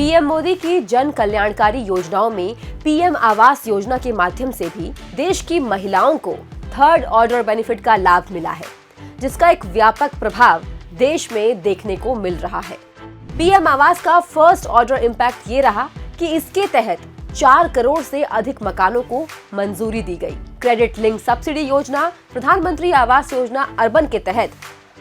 PM Modi की जन कल्याणकारी योजनाओं में पीएम आवास योजना के माध्यम से भी देश की महिलाओं को थर्ड ऑर्डर बेनिफिट का लाभ मिला है, जिसका एक व्यापक प्रभाव देश में देखने को मिल रहा है। पीएम आवास का फर्स्ट ऑर्डर इम्पैक्ट ये रहा कि इसके तहत 4 करोड़ से अधिक मकानों को मंजूरी दी गई। क्रेडिट लिंक सब्सिडी योजना, प्रधानमंत्री आवास योजना अर्बन के तहत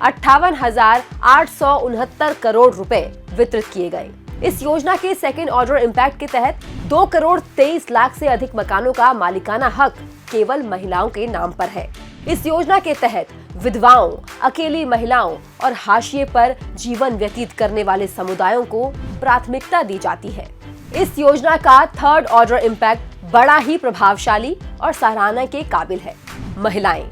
58,869 करोड़ रुपए वितरित किए गए। इस योजना के सेकेंड ऑर्डर इम्पैक्ट के तहत 2 करोड़ 23 लाख से अधिक मकानों का मालिकाना हक केवल महिलाओं के नाम पर है। इस योजना के तहत विधवाओं, अकेली महिलाओं और हाशिए पर जीवन व्यतीत करने वाले समुदायों को प्राथमिकता दी जाती है। इस योजना का थर्ड ऑर्डर इम्पैक्ट बड़ा ही प्रभावशाली और सराहना के काबिल है। महिलाएं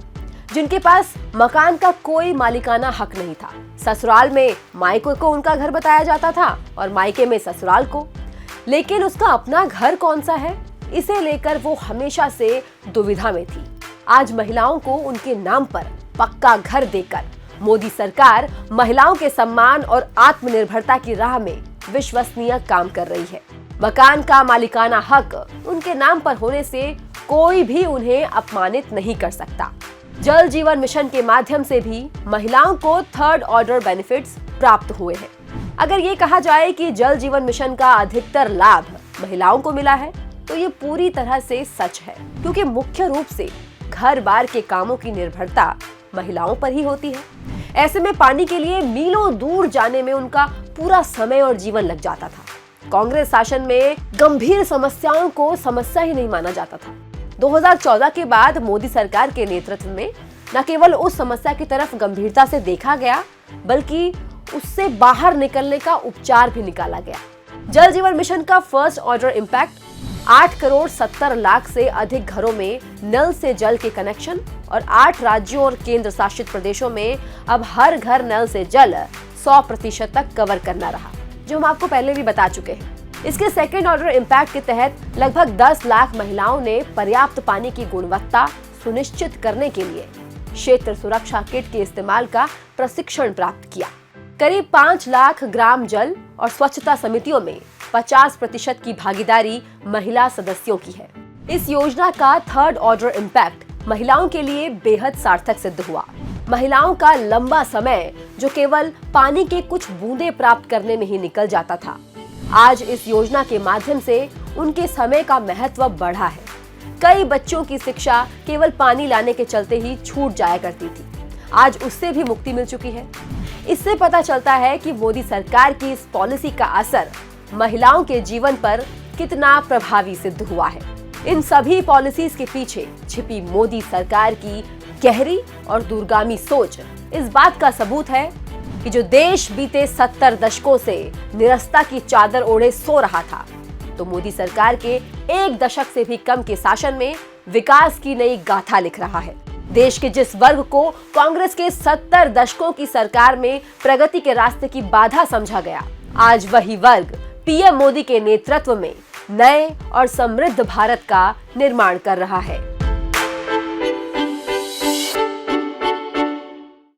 जिनके पास मकान का कोई मालिकाना हक नहीं था, ससुराल में मायके को उनका घर बताया जाता था और मायके में ससुराल को, लेकिन उसका अपना घर कौन सा है, इसे लेकर वो हमेशा से दुविधा में थी। आज महिलाओं को उनके नाम पर पक्का घर देकर मोदी सरकार महिलाओं के सम्मान और आत्मनिर्भरता की राह में विश्वसनीय काम कर रही है। मकान का मालिकाना हक उनके नाम पर होने से कोई भी उन्हें अपमानित नहीं कर सकता। जल जीवन मिशन के माध्यम से भी महिलाओं को थर्ड ऑर्डर बेनिफिट्स प्राप्त हुए हैं। अगर ये कहा जाए कि जल जीवन मिशन का अधिकतर लाभ महिलाओं को मिला है, तो ये पूरी तरह से सच है, क्योंकि मुख्य रूप से घर बार के कामों की निर्भरता महिलाओं पर ही होती है। ऐसे में पानी के लिए मीलों दूर जाने में उनका पूरा समय और जीवन लग जाता था। कांग्रेस शासन में गंभीर समस्याओं को समस्या ही नहीं माना जाता था। 2014 के बाद मोदी सरकार के नेतृत्व में न केवल उस समस्या की तरफ गंभीरता से देखा गया, बल्कि उससे बाहर निकलने का उपचार भी निकाला गया। जल जीवन मिशन का first order impact 8 crore 70 lakh से अधिक घरों में नल से जल के कनेक्शन और 8 राज्यों और केंद्र शासित प्रदेशों में अब हर घर नल से जल 100% तक कवर करना रहा, जो हम आपको पहले भी बता चुके हैं। इसके सेकेंड ऑर्डर इम्पैक्ट के तहत लगभग 10 लाख महिलाओं ने पर्याप्त पानी की गुणवत्ता सुनिश्चित करने के लिए क्षेत्र सुरक्षा किट के इस्तेमाल का प्रशिक्षण प्राप्त किया। करीब 5 लाख ग्राम जल और स्वच्छता समितियों में 50% की भागीदारी महिला सदस्यों की है। इस योजना का थर्ड ऑर्डर इम्पैक्ट महिलाओं के लिए बेहद सार्थक सिद्ध हुआ। महिलाओं का लंबा समय जो केवल पानी के कुछ बूंदे प्राप्त करने में ही निकल जाता था, आज इस योजना के माध्यम से उनके समय का महत्व बढ़ा है। कई बच्चों की शिक्षा केवल पानी लाने के चलते ही छूट जाया करती थी, आज उससे भी मुक्ति मिल चुकी है। इससे पता चलता है कि मोदी सरकार की इस पॉलिसी का असर महिलाओं के जीवन पर कितना प्रभावी सिद्ध हुआ है। इन सभी पॉलिसीज के पीछे छिपी मोदी सरकार की गहरी और दूरगामी सोच इस बात का सबूत है कि जो देश बीते 70 दशकों से निरस्ता की चादर ओढ़े सो रहा था, तो मोदी सरकार के 1 दशक से भी कम के शासन में विकास की नई गाथा लिख रहा है। देश के जिस वर्ग को कांग्रेस के 70 दशकों की सरकार में प्रगति के रास्ते की बाधा समझा गया, आज वही वर्ग पीएम मोदी के नेतृत्व में नए और समृद्ध भारत का निर्माण कर रहा है।